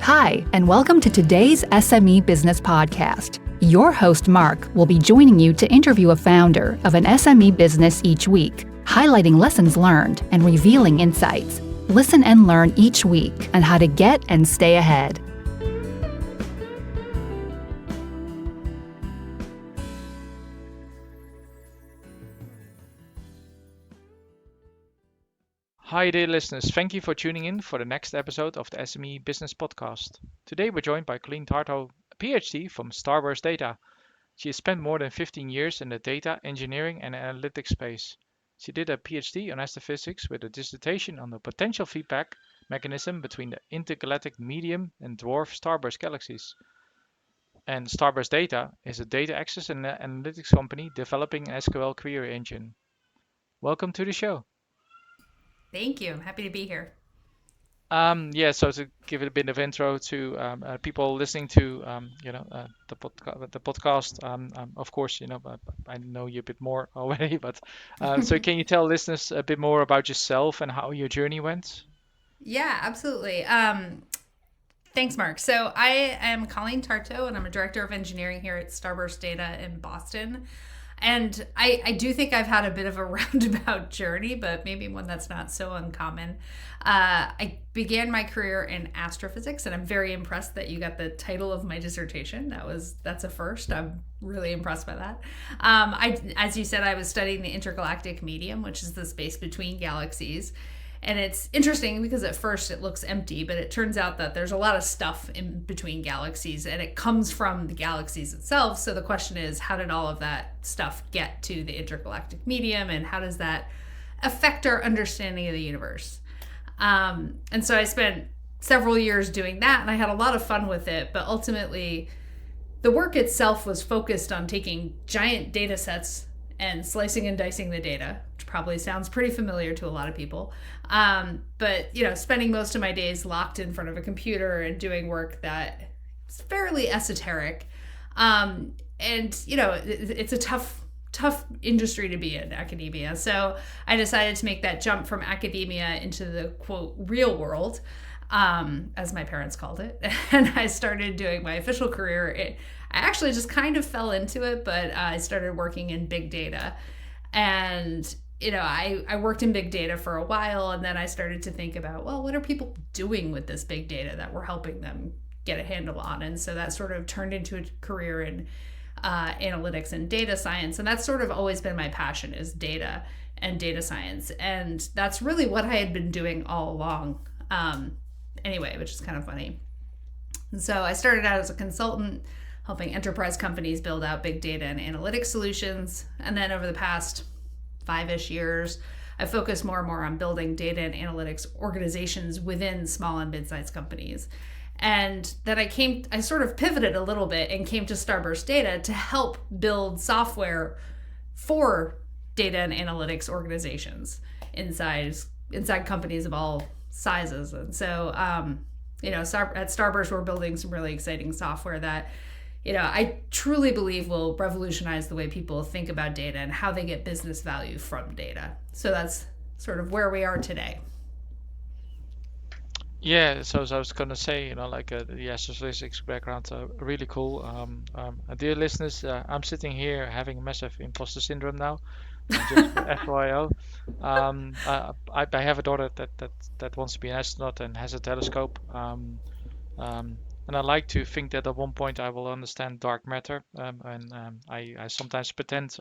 Hi, and welcome to today's SME Business Podcast. Your host, Mark, will be joining you to interview a founder of an SME business each week, highlighting lessons learned and revealing insights. Listen and learn each week on how to get and stay ahead. Hi dear listeners, thank you for tuning in for the next episode of the SME Business Podcast. Today we're joined by Colleen Tartow Ph.D. from Starburst Data. She has spent more than 15 years in the data, engineering and analytics space. She did a PhD on astrophysics with a dissertation on the potential feedback mechanism between the intergalactic medium and dwarf starburst galaxies. And Starburst Data is a data access and analytics company developing an SQL query engine. Welcome to the show. Thank you. I'm happy to be here. So to give it a bit of intro to people listening to the podcast, of course, I know you a bit more already, but so can you tell listeners a bit more about yourself and how your journey went? Yeah, absolutely. Thanks, Mark. So I am Colleen Tartow, and I'm a director of engineering here at Starburst Data in Boston. And I do think I've had a bit of a roundabout journey, but maybe one that's not so uncommon. I began my career in astrophysics, and I'm very impressed that you got the title of my dissertation. That's a first. I'm really impressed by that. As you said, I was studying the intergalactic medium, which is the space between galaxies. And it's interesting because at first it looks empty, but it turns out that there's a lot of stuff in between galaxies and it comes from the galaxies itself. So the question is, how did all of that stuff get to the intergalactic medium and how does that affect our understanding of the universe? And so I spent several years doing that and I had a lot of fun with it, but ultimately the work itself was focused on taking giant data sets and slicing and dicing the data, which probably sounds pretty familiar to a lot of people. But spending most of my days locked in front of a computer and doing work that is fairly esoteric. It's a tough industry to be in, academia. So I decided to make that jump from academia into the quote real world, as my parents called it. And I started doing my official career. I actually just kind of fell into it, but I started working in big data. And, I worked in big data for a while, and then I started to think about, well, what are people doing with this big data that we're helping them get a handle on? And so that sort of turned into a career in analytics and data science. And that's sort of always been my passion, is data and data science. And that's really what I had been doing all along. Anyway, which is kind of funny. And so I started out as a consultant, helping enterprise companies build out big data and analytics solutions. And then over the past 5-ish years, I focused more and more on building data and analytics organizations within small and mid-sized companies. And then I sort of pivoted a little bit and came to Starburst Data to help build software for data and analytics organizations inside companies of all sizes. And so, at Starburst, we're building some really exciting software that I truly believe will revolutionize the way people think about data and how they get business value from data. So that's sort of where we are today. Yeah, so I was gonna say, the astrophysics background, really cool. Dear listeners, I'm sitting here having massive imposter syndrome now. Just for FYO, I have a daughter that wants to be an astronaut and has a telescope. And I like to think that at one point I will understand dark matter. I sometimes pretend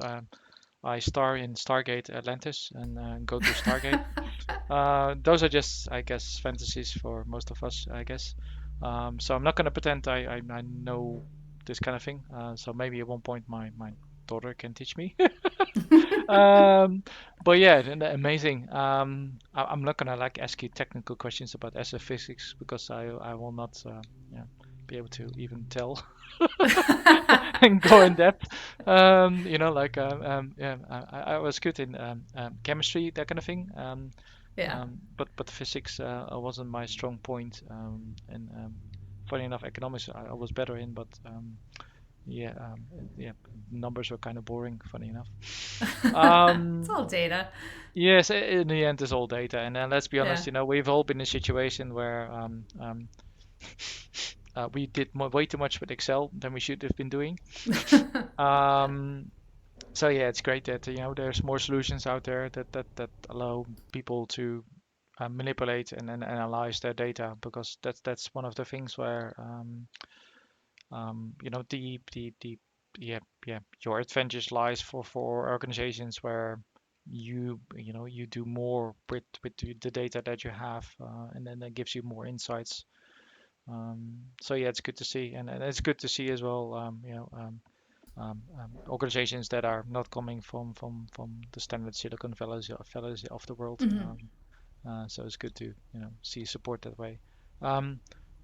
I star in Stargate Atlantis and go to Stargate. Those are just, I guess, fantasies for most of us, I guess. So I'm not going to pretend I know this kind of thing. So maybe at one point my daughter can teach me. But yeah, amazing. I'm not gonna ask you technical questions about astrophysics because I will not be able to even tell and go in depth. I was good in chemistry, that kind of thing. But physics wasn't my strong point. And funny enough, economics I was better in, but numbers were kind of boring, funny enough. It's all data. Yes, in the end, it's all data. And let's be honest, we've all been in a situation where We did way too much with Excel than we should have been doing. Um, so yeah, it's great that there's more solutions out there that allow people to manipulate and analyze their data, because that's one of the things where the yeah, your advantage lies for organizations where you do more with the data that you have, and then that gives you more insights. So yeah, it's good to see, and it's good to see as well. Organizations that are not coming from the standard Silicon Valleys of the world. Mhm. So it's good to see support that way. Um,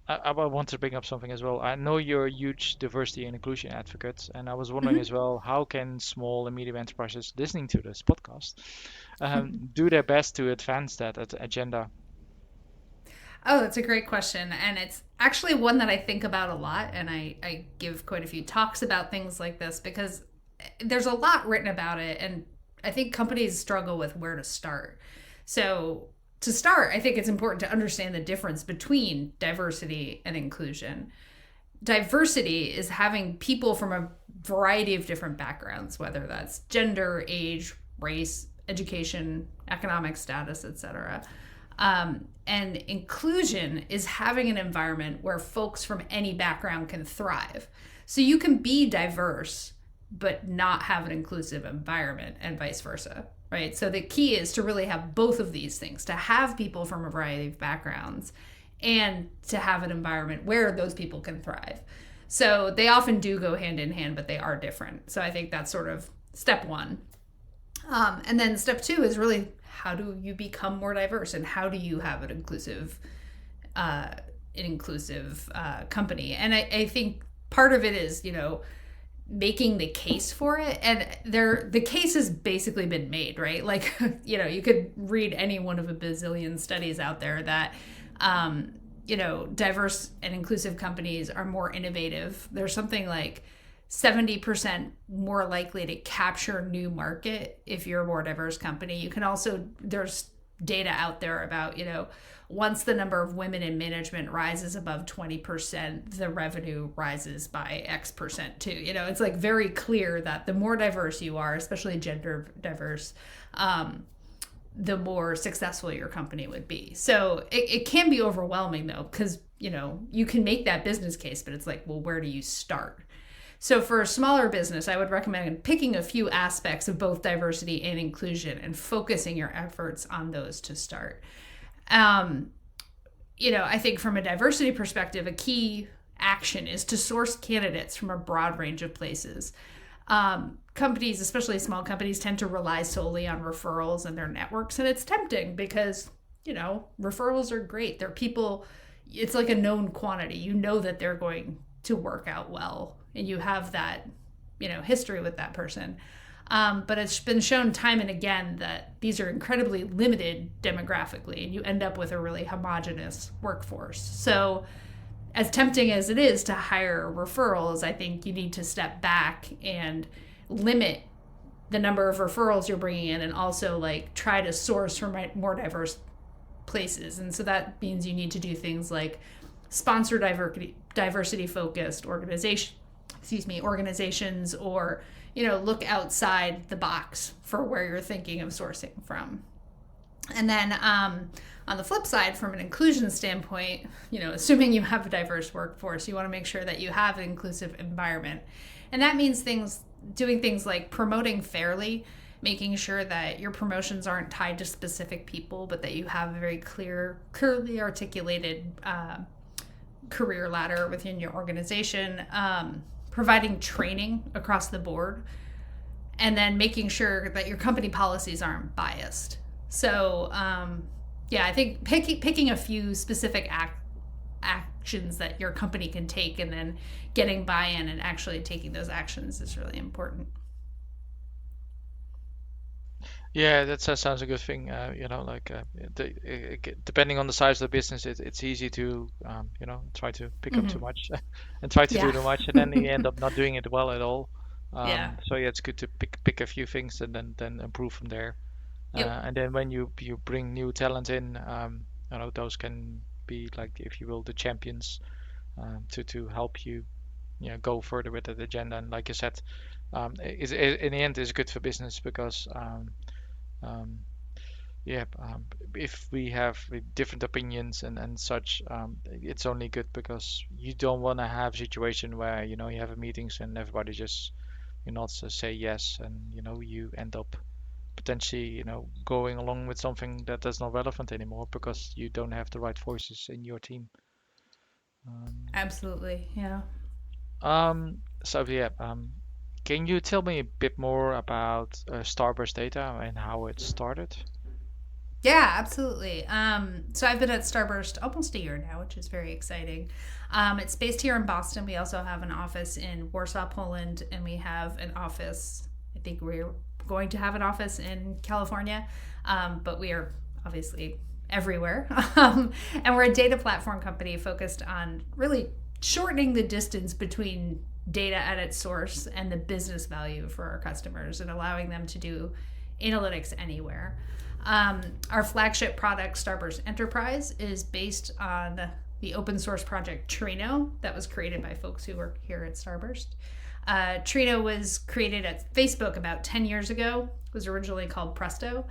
I want to bring up something as well. I know you're a huge diversity and inclusion advocate, and I was wondering as Mhm. well, how can small and medium enterprises listening to this podcast do their best to advance that agenda? Oh, that's a great question. And it's actually one that I think about a lot. And I give quite a few talks about things like this because there's a lot written about it. And I think companies struggle with where to start. So, to start, I think it's important to understand the difference between diversity and inclusion. Diversity is having people from a variety of different backgrounds, whether that's gender, age, race, education, economic status, etc. And inclusion is having an environment where folks from any background can thrive. So you can be diverse, but not have an inclusive environment, and vice versa, right? So the key is to really have both of these things, to have people from a variety of backgrounds and to have an environment where those people can thrive. So they often do go hand in hand, but they are different. So I think that's sort of step one. And then step two is really, how do you become more diverse and how do you have uh, an inclusive company? And I think part of it is, making the case for it, and the case has basically been made, right? Like, you could read any one of a bazillion studies out there that diverse and inclusive companies are more innovative. There's something like 70% more likely to capture new market if you're a more diverse company. You can also, there's data out there about, once the number of women in management rises above 20%, the revenue rises by X percent too. It's like very clear that the more diverse you are, especially gender diverse, the more successful your company would be. So it can be overwhelming though, because, you can make that business case, but it's like, well, where do you start? So for a smaller business, I would recommend picking a few aspects of both diversity and inclusion and focusing your efforts on those to start. I think from a diversity perspective, a key action is to source candidates from a broad range of places. Companies, especially small companies, tend to rely solely on referrals and their networks, and it's tempting because, referrals are great. They're people, it's like a known quantity. You know that they're going to work out well, and you have that, history with that person. But it's been shown time and again that these are incredibly limited demographically, and you end up with a really homogenous workforce. So, as tempting as it is to hire referrals, I think you need to step back and limit the number of referrals you're bringing in, and also try to source from more diverse places. And so that means you need to do things like sponsor diversity focused organizations, or look outside the box for where you're thinking of sourcing from. And then on the flip side, from an inclusion standpoint, assuming you have a diverse workforce, you want to make sure that you have an inclusive environment. And that means doing things like promoting fairly, making sure that your promotions aren't tied to specific people, but that you have a very clearly articulated career ladder within your organization, providing training across the board, and then making sure that your company policies aren't biased. So, I think picking a few specific actions that your company can take, and then getting buy-in and actually taking those actions is really important. Yeah, that sounds a good thing. Depending on the size of the business, it's easy to try to pick up too Mm-hmm. much and try to do Yeah. too much, and then you end up not doing it well at all. Yeah. So yeah, it's good to pick a few things and then improve from there. Yep. And then when you bring new talent in, those can be like, if you will, the champions to help you, go further with that agenda. And like you said, in the end, is good for business because um, yeah, if we have different opinions and such, it's only good because you don't want to have a situation where you have a meetings and everybody just not say yes, and you end up potentially going along with something that is not relevant anymore because you don't have the right voices in your team. Absolutely, yeah. So yeah, can you tell me a bit more about Starburst data and how it started? Yeah, absolutely. So I've been at Starburst almost a year now, which is very exciting. It's based here in Boston. We also have an office in Warsaw, Poland, and we have an office, I think we're going to have an office in California, but we are obviously everywhere. And we're a data platform company focused on really shortening the distance between data at its source and the business value for our customers and allowing them to do analytics anywhere. Our flagship product, Starburst Enterprise, is based on the open source project Trino that was created by folks who work here at Starburst. Trino was created at Facebook about 10 years ago. It was originally called Presto,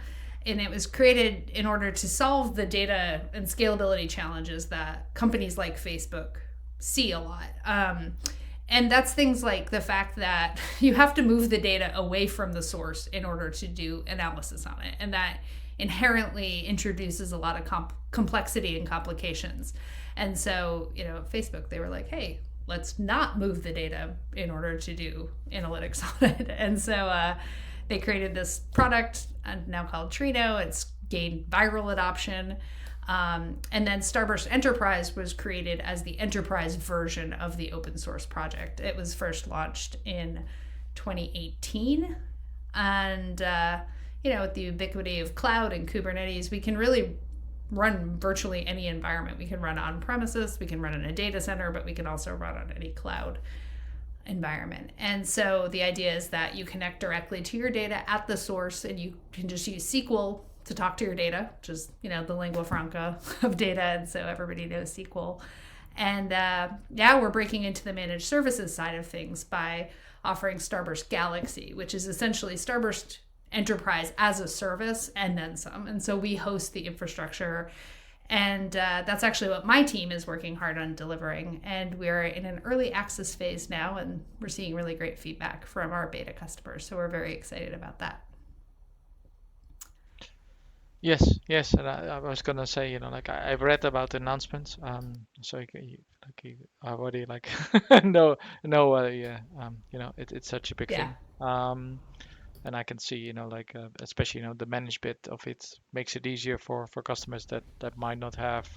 and it was created in order to solve the data and scalability challenges that companies like Facebook see a lot. And that's things like the fact that you have to move the data away from the source in order to do analysis on it. And that inherently introduces a lot of complexity and complications. And so, at Facebook, they were like, hey, let's not move the data in order to do analytics on it. And so they created this product now called Trino. It's gained viral adoption. And then Starburst Enterprise was created as the enterprise version of the open source project. It was first launched in 2018. And, with the ubiquity of cloud and Kubernetes, we can really run virtually any environment. We can run on premises, we can run in a data center, but we can also run on any cloud environment. And so the idea is that you connect directly to your data at the source, and you can just use SQL to talk to your data, which is, the lingua franca of data. And so everybody knows SQL. And now we're breaking into the managed services side of things by offering Starburst Galaxy, which is essentially Starburst Enterprise as a service and then some. And so we host the infrastructure. And that's actually what my team is working hard on delivering. And we're in an early access phase now, and we're seeing really great feedback from our beta customers. So we're very excited about that. Yes, and I was gonna say, I've read about the announcements, so you already know, yeah, it's such a big thing, and I can see, especially, the managed bit of it makes it easier for customers that might not have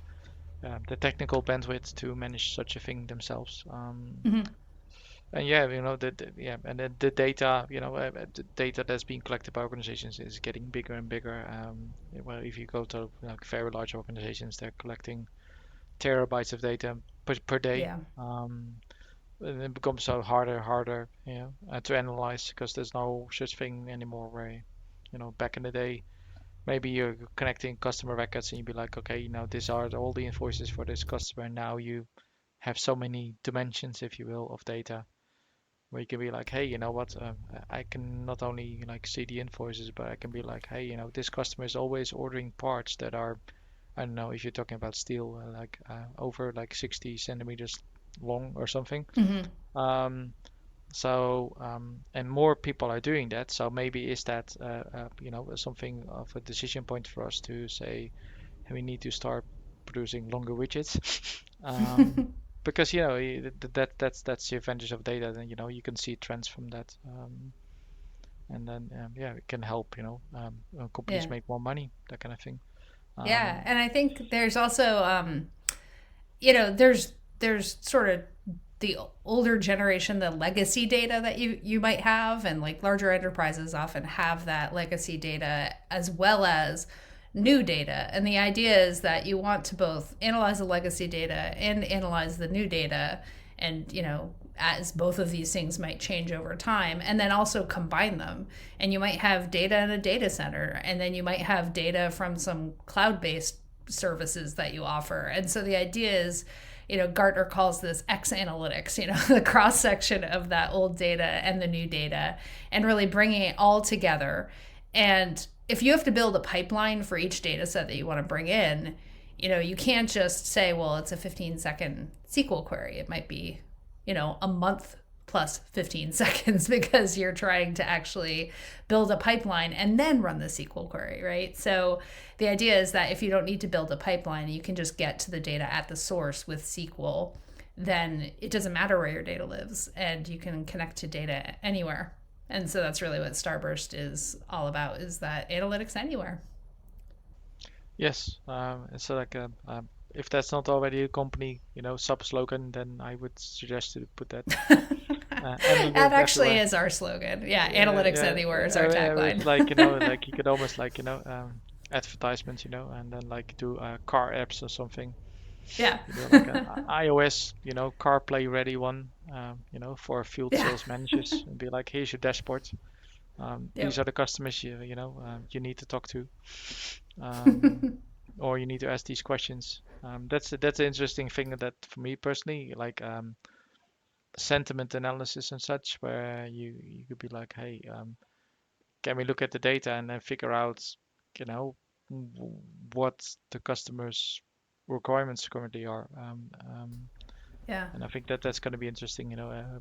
the technical bandwidth to manage such a thing themselves. And yeah, and then the data, the data that's being collected by organizations is getting bigger and bigger. Well, if you go to very large organizations, they're collecting terabytes of data per day. Yeah. And it becomes so harder, to analyze because there's no such thing anymore where, back in the day, maybe you're connecting customer records and you'd be like, okay, these are all the invoices for this customer. And now you have so many dimensions, if you will, of data, where you can be like, hey, you know what? I can not only see the invoices, but I can be like, hey, this customer is always ordering parts that are, I don't know, if you're talking about steel, over 60 centimeters long or something. Mm-hmm. And more people are doing that. So maybe is that, something of a decision point for us to say, hey, we need to start producing longer widgets. Because that's the advantage of data. Then you can see trends from that, and then it can help companies make more money, that kind of thing. And I think there's also there's sort of the older generation, the legacy data that you might have, and larger enterprises often have that legacy data as well as new data. And the idea is that you want to both analyze the legacy data and analyze the new data, and as both of these things might change over time, and then also combine them. And you might have data in a data center, and then you might have data from some cloud-based services that you offer. And so the idea is, Gartner calls this X analytics, the cross section of that old data and the new data, and really bringing it all together. And if you have to build a pipeline for each data set that you want to bring in, you can't just say, well, it's a 15-second SQL query. It might be, a month plus 15 seconds because you're trying to actually build a pipeline and then run the SQL query, right? So the idea is that if you don't need to build a pipeline, you can just get to the data at the source with SQL, then it doesn't matter where your data lives and you can connect to data anywhere. And so that's really what Starburst is all about, is that analytics anywhere. Yes, it's like if that's not already a company, sub-slogan, then I would suggest to put that. That actually everywhere. Is our slogan. Yeah, analytics anywhere is our tagline. It's like like you could almost advertisements, and then like do car apps or something. Yeah. Like an iOS, CarPlay ready one, for field sales managers, and be like, here's your dashboard. These are the customers you need to talk to, or you need to ask these questions. That's an interesting thing that for me personally, like sentiment analysis and such, where you could be like, hey, can we look at the data and then figure out, what the customer's requirements currently are. Yeah. And I think that's going to be interesting,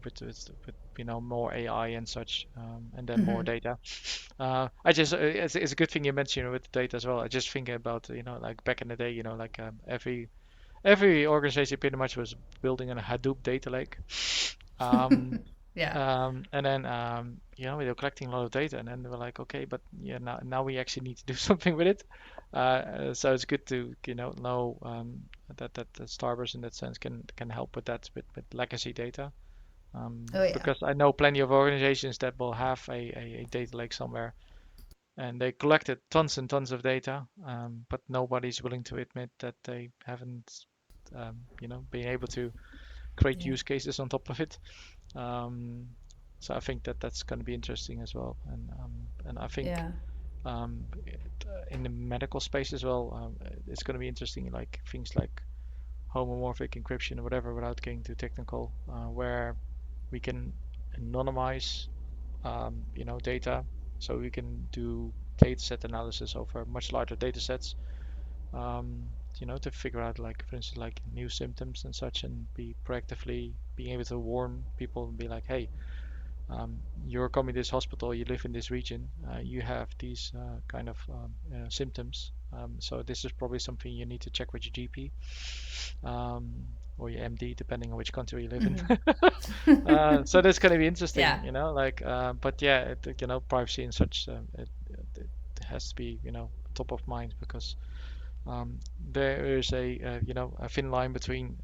with more AI and such, and then more data. It's a good thing you mentioned with the data as well. I just think about, like back in the day, like every organization pretty much was building on a Hadoop data lake. Yeah. And then we were collecting a lot of data, and then they were like, okay, but yeah, now we actually need to do something with it. So it's good to know that Starburst in that sense can help with that with legacy data. Because I know plenty of organizations that will have a data lake somewhere, and they collected tons and tons of data, but nobody's willing to admit that they haven't been able to create use cases on top of it. So I think that's going to be interesting as well, and I think in the medical space as well, it's going to be interesting, like things like homomorphic encryption or whatever, without getting too technical, where we can anonymize data, so we can do data set analysis over much larger data sets, to figure out, like, for instance, like new symptoms and such, and be proactively being able to warn people and be like, hey, you're coming to this hospital, you live in this region, you have these kind of symptoms, so this is probably something you need to check with your GP, or your MD, depending on which country you live in. So that's going to be interesting, but yeah, privacy and such, it has to be top of mind, because there is a thin line between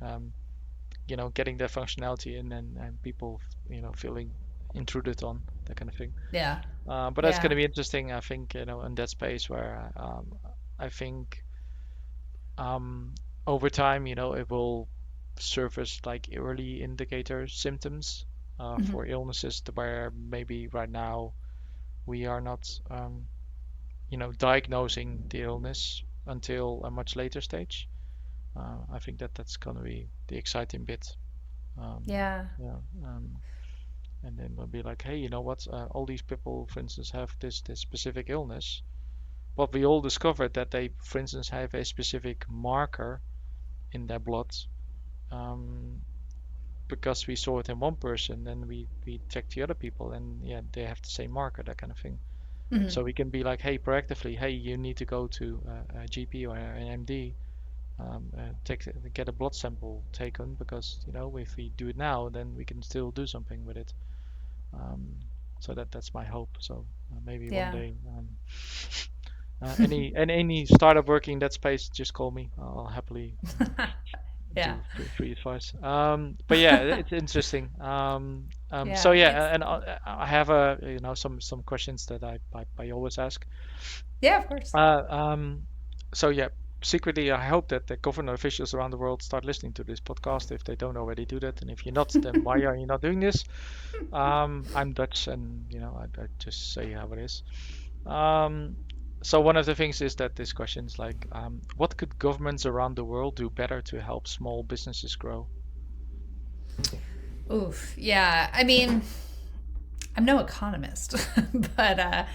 getting that functionality and people feeling intruded on, that kind of thing. But that's going to be interesting, I think, in that space, where I think over time, it will surface like early indicator symptoms for illnesses, where maybe right now we are not diagnosing the illness until a much later stage. I think that's going to be the exciting bit. And then we'll be like, hey, you know what? All these people, for instance, have this specific illness, but we all discovered that they, for instance, have a specific marker in their blood, because we saw it in one person, then we checked the other people, and yeah, they have the same marker, that kind of thing. So we can be like, hey, proactively, hey, you need to go to a GP or an MD, get a blood sample taken, because if we do it now, then we can still do something with it. So that's my hope. So maybe one day, any startup working in that space, just call me. I'll happily do free advice. But yeah, it's interesting. So yeah, and I have some questions that I always ask. Yeah, of course. So yeah, secretly, I hope that the government officials around the world start listening to this podcast, if they don't already do that. And if you're not, then why are you not doing this? I'm Dutch, and I just say how it is. So one of the things is that this question is like, what could governments around the world do better to help small businesses grow? Oof. Yeah. I mean, I'm no economist, but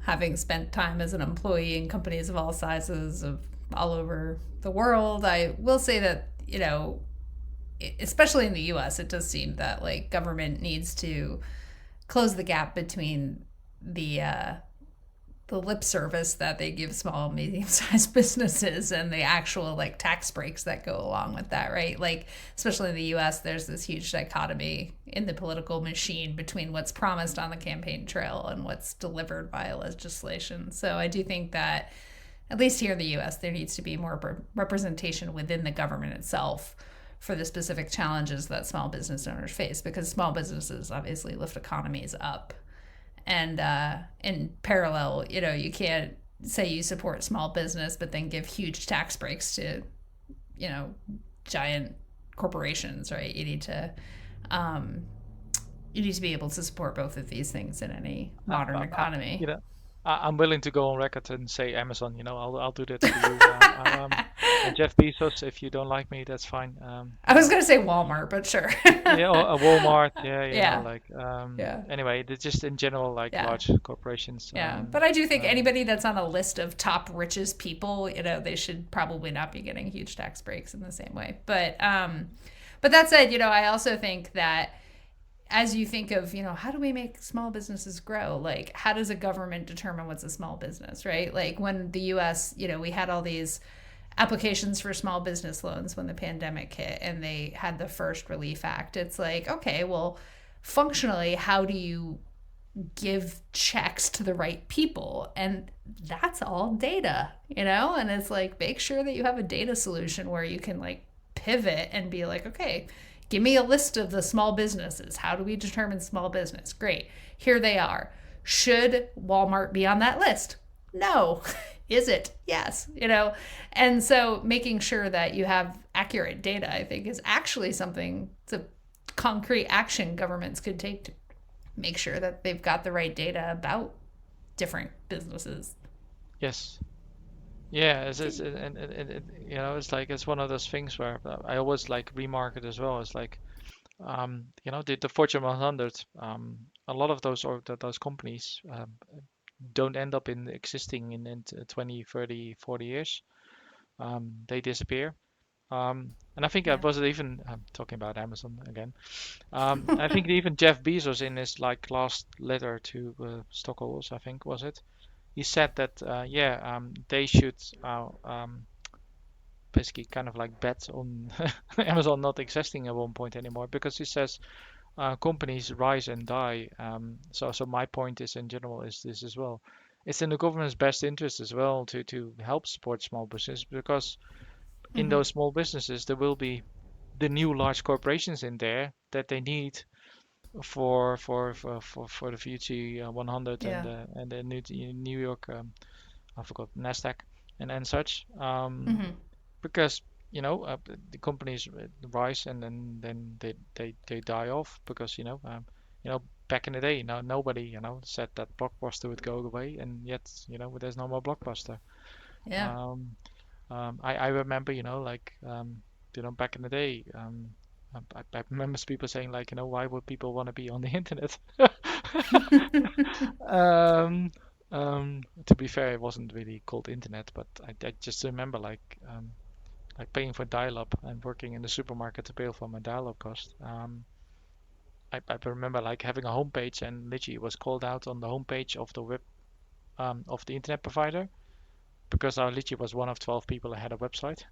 having spent time as an employee in companies of all sizes of all over the world, I will say that especially in the U.S., it does seem that like government needs to close the gap between the lip service that they give small, medium-sized businesses and the actual like tax breaks that go along with that, right? Like, especially in the US, there's this huge dichotomy in the political machine between what's promised on the campaign trail and what's delivered via legislation. So I do think that, at least here in the US, there needs to be more representation within the government itself for the specific challenges that small business owners face, because small businesses obviously lift economies up. And in parallel, you can't say you support small business, but then give huge tax breaks to, giant corporations, right? You need to be able to support both of these things in any modern economy. I'm willing to go on record and say Amazon. I'll do that for you. And Jeff Bezos, if you don't like me, that's fine. I was gonna say Walmart, but sure. Yeah, or a Walmart. Yeah, Yeah. Anyway, just in general, like Yeah. large corporations. Yeah, but I do think anybody that's on a list of top richest people, they should probably not be getting huge tax breaks in the same way. But that said, I also think that as you think of, how do we make small businesses grow? Like, how does a government determine what's a small business, right? Like when the U.S., we had all these applications for small business loans when the pandemic hit and they had the first relief act. It's like, okay, well, functionally, how do you give checks to the right people? And that's all data, and it's like, make sure that you have a data solution where you can like pivot and be like, okay, give me a list of the small businesses. How do we determine small business? Great. Here they are. Should Walmart be on that list? No. Is it? Yes. And so making sure that you have accurate data, I think, is actually something, it's a concrete action governments could take to make sure that they've got the right data about different businesses. Yes. Yeah, it's like it's one of those things where I always like Remarket as well. It's like, the Fortune 100, a lot of those companies don't end up in existing in 20, 30, 40 years. They disappear. And I think I was even talking about Amazon again. I think even Jeff Bezos in his like last letter to stockholders, I think was it, he said that they should basically kind of like bet on Amazon not existing at one point anymore, because he says companies rise and die. So my point is in general is this as well. It's in the government's best interest as well to help support small business, because in those small businesses there will be the new large corporations in there that they need for the FTSE 100 and the New York, I forgot, Nasdaq and such, because the companies rise and then they die off, because back in the day, nobody said that Blockbuster would go away, and yet there's no more Blockbuster. Yeah. I remember back in the day, I remember people saying like, why would people want to be on the internet? To be fair, it wasn't really called internet, but I just remember like paying for dial-up and working in the supermarket to pay for my dial-up cost. I remember like having a homepage, and literally it was called out on the homepage of the web of the internet provider, because I literally was one of 12 people that had a website.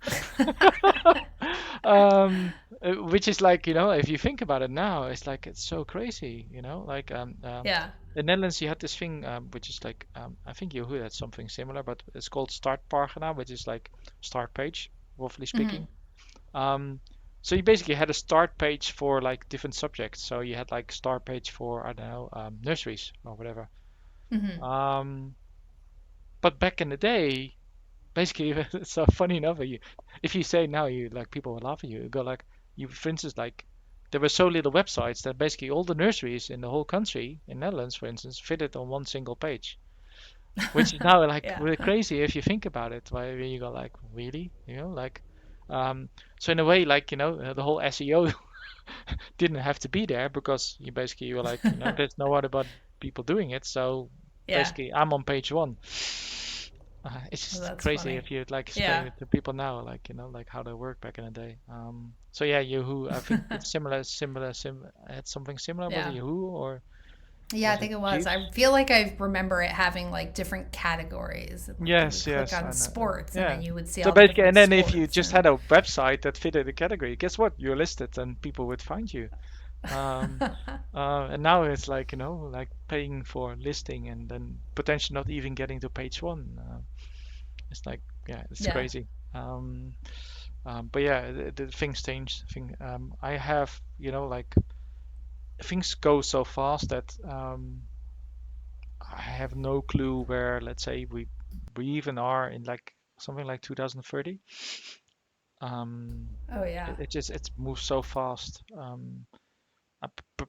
Which is like, if you think about it now, it's like, it's so crazy, like Yeah. in Netherlands you had this thing, which is like, I think you had something similar, but it's called Startpagina, which is like start page, roughly speaking. So you basically had a start page for like different subjects. So you had like start page for, I don't know, nurseries or whatever. But back in the day, basically, it's so funny enough. If you say now, people will laugh at you. You go like, for instance, like there were so little websites that basically all the nurseries in the whole country, in Netherlands, for instance, fitted on one single page. which is now like Yeah. really crazy if you think about it. Why you go like, really, like, so in a way, like, the whole SEO didn't have to be there because you were like, there's no other but people doing it, so Yeah. basically I'm on page one. It's Oh, just that's crazy funny. if you like explain Yeah. it to people now, like, like how they work back in the day. So yeah, Yahoo, I think it's had something similar. Was it Yeah. Yahoo or Yeah, I was it think it was. I Jeeves? feel like I remember it having like different categories. Like you would Yes, click yes, on and sports and yeah. then you would see So all the basically, and different then if you sports just had and a website that fitted the category, guess what? You're listed and people would find you. Um, and now it's like, like paying for listing and then potentially not even getting to page one. It's like, yeah, it's yeah. crazy. Um, but yeah, the things change. I have, like things go so fast that I have no clue where, let's say, we even are in like something like 2030. Um, Oh yeah. it just it moves so fast.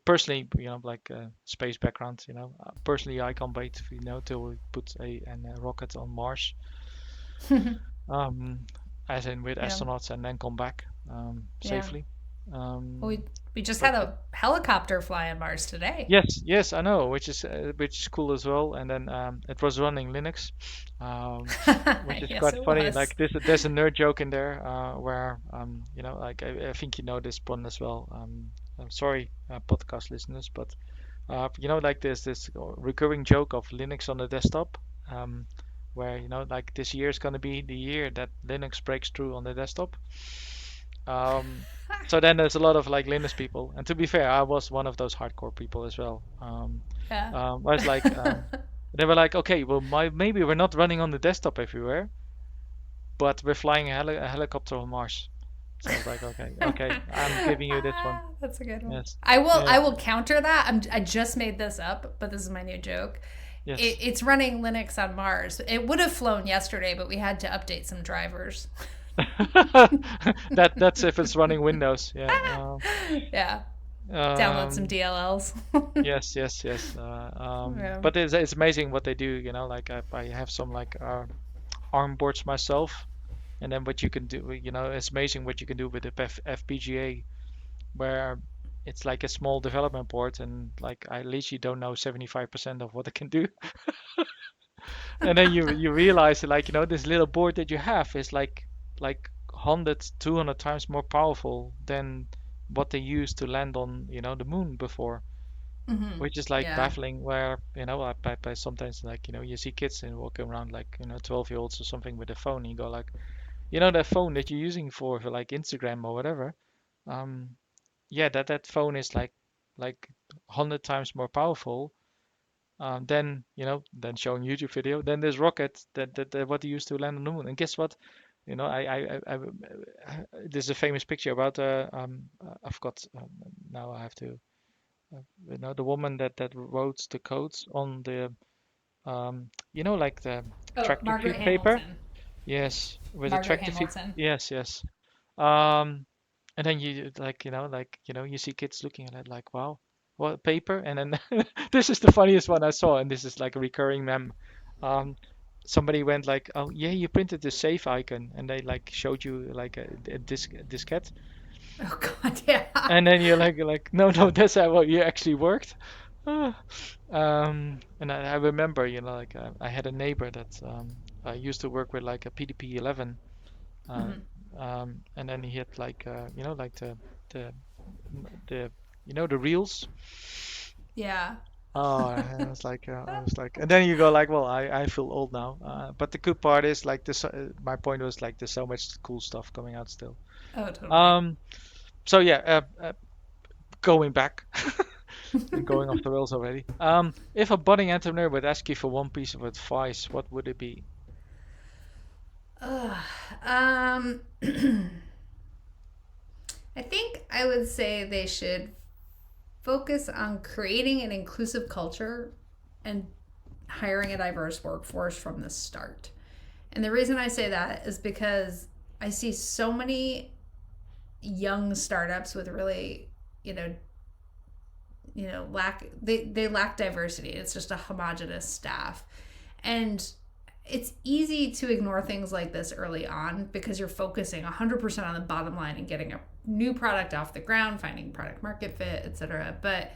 Personally, like space background, personally, I can't wait, till we put a rocket on Mars, um, as in with Yeah. astronauts and then come back Yeah. safely. Well, Um, we just but had a helicopter fly on Mars today. yes, yes, I know, which is cool as well. And then it was running Linux, um, which is Yes, quite it funny. was. Like there's a nerd joke in there where like I think you know this one as well. I'm sorry, podcast listeners, but like there's this recurring joke of Linux on the desktop, um, where like this year is going to be the year that Linux breaks through on the desktop. Um, so then there's a lot of like Linux people, and to be fair, I was one of those hardcore people as well. Yeah. I was like, they were like, okay, well, maybe we're not running on the desktop everywhere, but we're flying a helicopter on Mars. So I was like, okay, okay, I'm giving you this one. That's a good one. Yes, I will. yeah, I will counter that. I just made this up, but this is my new joke. yes. It's running Linux on Mars. It would have flown yesterday, but we had to update some drivers. That's if it's running Windows. Yeah. Yeah. Download some Um, DLLs. yes, yes, yes. Yeah. But it's amazing what they do. Like I have some like ARM boards myself, and then what you can do. It's amazing what you can do with the FPGA, where it's like a small development board, and like I literally don't know 75% of what it can do. And then you realize like this little board that you have is like 100 200 times more powerful than what they used to land on the moon before, Hmm. which is like Yeah. baffling. Where I sometimes like you see kids and walking around like 12-year-olds or something with a phone, and you go like, that phone that you're using for like Instagram or whatever. um yeah, that phone is like 100 times more powerful, then than showing YouTube video. Then there's rocket that what they used to land on the moon. And guess what? There's a famous picture about I forgot, now I have to the woman that wrote the codes on the like the Oh, tractor Margaret feed paper. Hamilton. Yes, with the Margaret tractor feed. Hamilton. Yes, yes. um and then you like you see kids looking at it like, wow, what paper? And then this is the funniest one I saw, and this is like a recurring meme. um Somebody went like, oh yeah, you printed the save icon, and they like showed you like a diskette. Oh God, yeah. And then you're like, no, no, that's how you actually worked. Ah. And I remember, like I had a neighbor that I used to work with like a PDP-11, uh, Hmm. and then he had like like the the the reels. Yeah. Oh, and I was like, and then you go like, well, I feel old now. But the good part is like this. My point was like, there's so much cool stuff coming out still. Oh, totally. Um, so yeah, going back. And going off the rails already. If a budding entrepreneur would ask you for one piece of advice, what would it be? Ugh. Um, I think I would say they should focus on creating an inclusive culture and hiring a diverse workforce from the start. And the reason I say that is because I see so many young startups with really, you know, lack they lack diversity. It's just a homogenous staff. And it's easy to ignore things like this early on because you're focusing 100% on the bottom line and getting a new product off the ground, finding product market fit, etc. But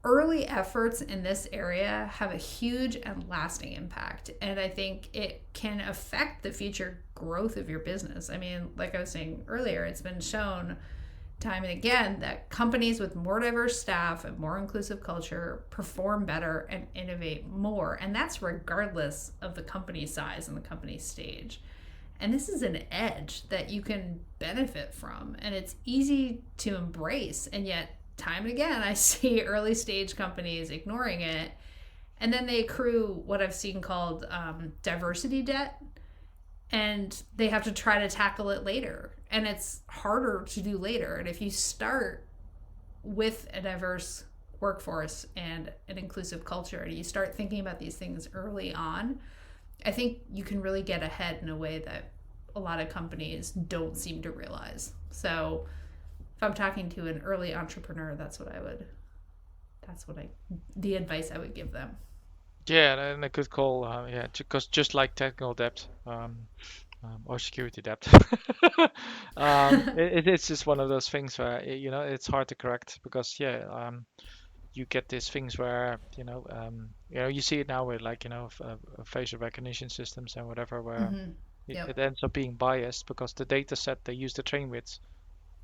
early efforts in this area have a huge and lasting impact. And I think it can affect the future growth of your business. I mean, like I was saying earlier, it's been shown time and again that companies with more diverse staff and more inclusive culture perform better and innovate more. And that's regardless of the company size and the company stage. And this is an edge that you can benefit from. And it's easy to embrace. And yet, time and again, I see early stage companies ignoring it. And then they accrue what I've seen called diversity debt. And they have to try to tackle it later. And it's harder to do later. And if you start with a diverse workforce and an inclusive culture, and you start thinking about these things early on, I think you can really get ahead in a way that a lot of companies don't seem to realize. So if I'm talking to an early entrepreneur, the advice I would give them. Yeah, and a good call. Yeah, because just like technical debt, or security debt, it's just one of those things where it's hard to correct because you get these things where you see it now with like facial recognition systems and whatever where Mm-hmm. Yep. it ends up being biased because the data set they use to train with,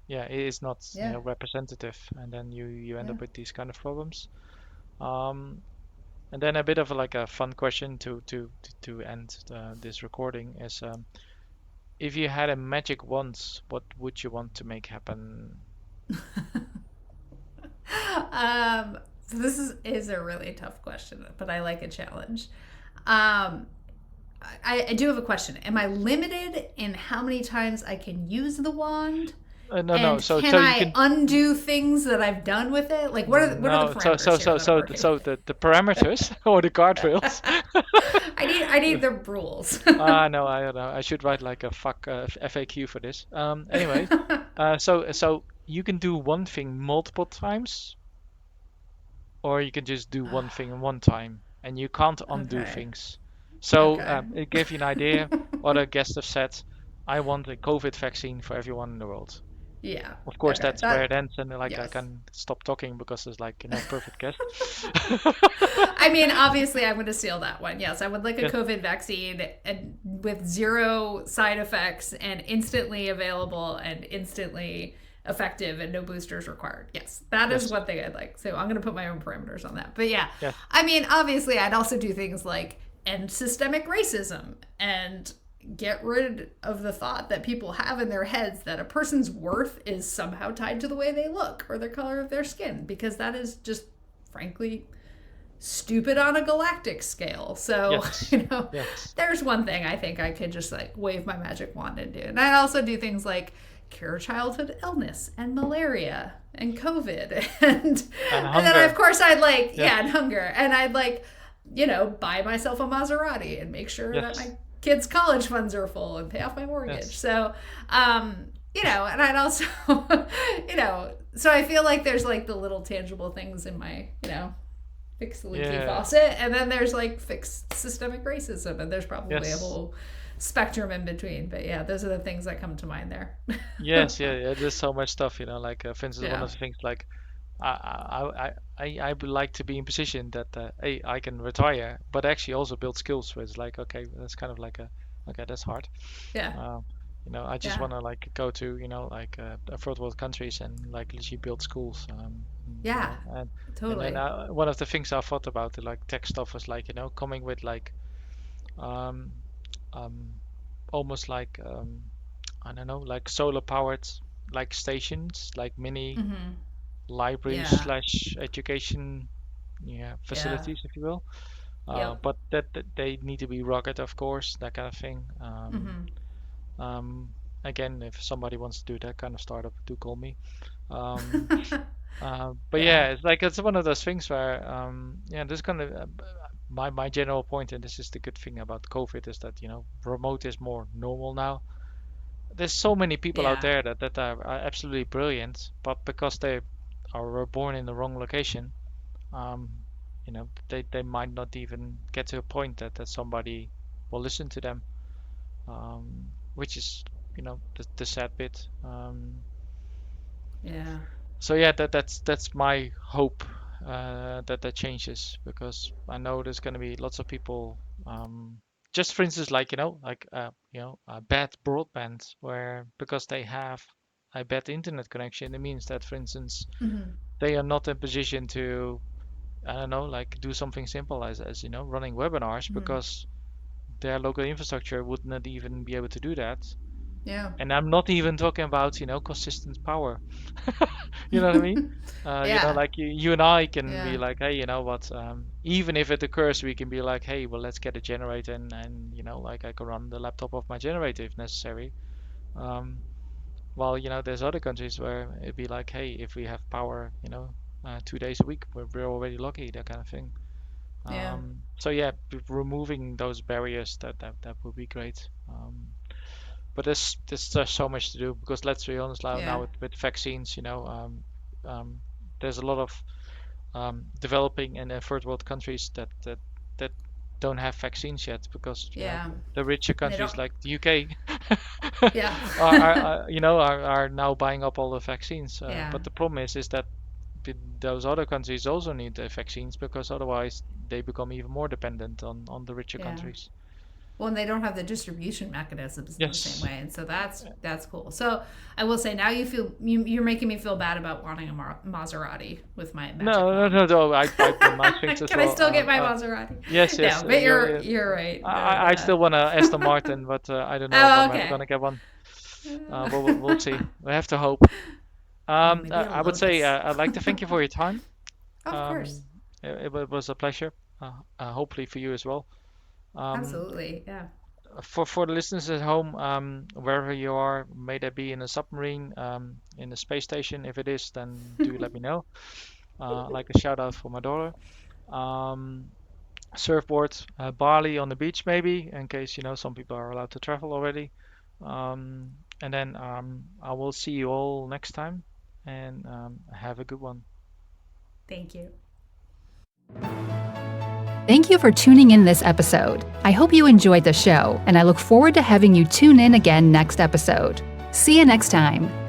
it is not representative, and then you end up with these kind of problems. And then a bit of like a fun question to end this recording is, if you had a magic wand, what would you want to make happen? So this is a really tough question, but I like a challenge. I do have a question. Am I limited in how many times I can use the wand? No. So can I undo things that I've done with it? Like what are the parameters? So the parameters or the guardrails. I need the rules. No, I don't know. I should write like a FAQ for this. Anyway, so you can do one thing multiple times, or you can just do one thing one time, and you can't undo things. So it gave you an idea. What a guest have said. I want a COVID vaccine for everyone in the world. Yeah. Of course, that's where it ends, and I can stop talking because it's like perfect guest. I mean, obviously, I'm going to steal that one. Yes, I would like a COVID vaccine and with 0 side effects and instantly available and instantly effective and no boosters required. Yes, that is one thing I'd like. So I'm going to put my own parameters on that. But I mean, obviously, I'd also do things like end systemic racism and get rid of the thought that people have in their heads that a person's worth is somehow tied to the way they look or the color of their skin, because that is just frankly stupid on a galactic scale. So there's one thing I think I could just like wave my magic wand and do. And I'd also do things like cure childhood illness and malaria and COVID and then of course I'd like and hunger, and I'd like buy myself a Maserati and make sure that my kids' college funds are full and pay off my mortgage. So, and I'd also, so I feel like there's like the little tangible things in my, fix the leaky faucet. And then there's like fix systemic racism. And there's probably a whole spectrum in between. But those are the things that come to mind there. There's so much stuff, like, for instance, one of the things like, I would like to be in position that I can retire, but actually also build skills. Where it's like, okay, that's kind of like that's hard. I just want to like go to like third world countries and like literally build schools. Totally. And then, one of the things I thought about the like tech stuff was like coming with like almost like I don't know, like solar powered like stations, like mini. Mm-hmm. Libraries / education facilities, if you will, but that they need to be rugged, of course, that kind of thing. Again, if somebody wants to do that kind of startup, do call me. But it's like it's one of those things where there's gonna my general point, and this is the good thing about COVID, is that remote is more normal now. There's so many people out there that are absolutely brilliant, but because they were born in the wrong location, they might not even get to a point that somebody will listen to them, which is the sad bit. Yeah. So yeah, that's my hope, that changes, because I know there's going to be lots of people, just for instance, like bad broadband, where because they have a bad internet connection, it means that, for instance, Hmm. they are not in position to, I don't know, like do something simple as running webinars, Hmm. because their local infrastructure would not even be able to do that. Yeah. And I'm not even talking about consistent power. You know what I mean? Yeah. Like you and I can be Yeah. like, hey, you know what? Even if it occurs, we can be like, hey, well, let's get a generator, and like I can run the laptop off my generator if necessary. Um, while there's other countries where it'd be like, hey, if we have power, 2 days a week, we're already lucky, that kind of thing. Yeah. So yeah, removing those barriers, that would be great. But there's just so much to do, because let's be honest, now Yeah. with vaccines, there's a lot of developing and third world countries that don't have vaccines yet, because Yeah. the richer And they countries don't. like the UK Yeah. are now buying up all the vaccines. Yeah. But the problem is that those other countries also need the vaccines, because otherwise they become even more dependent on the richer Yeah. countries. Well, and they don't have the distribution mechanisms in the same Yes. way, and so that's cool. So I will say, now you're making me feel bad about wanting a Maserati with my magic No, no, wand. no, no. I've done nice things as Can I well. still get my Maserati? Yes, No, yes. but you're right. I still want to Aston Martin, but I don't know if Oh, I'm ever okay. gonna get one. But we'll see. We have to hope. Oh, maybe a I would say Lotus. I'd like to thank you for your time. Of course. It was a pleasure. Hopefully for you as well. Um, Absolutely. Yeah. for the listeners at home, wherever you are, may that be in a submarine, in a space station. If it is, then do let me know. Like a shout out for my daughter. Um, Surfboard, Bali on the beach maybe, in case some people are allowed to travel already. And then I will see you all next time, and have a good one. Thank you. Thank you for tuning in this episode. I hope you enjoyed the show, and I look forward to having you tune in again next episode. See you next time.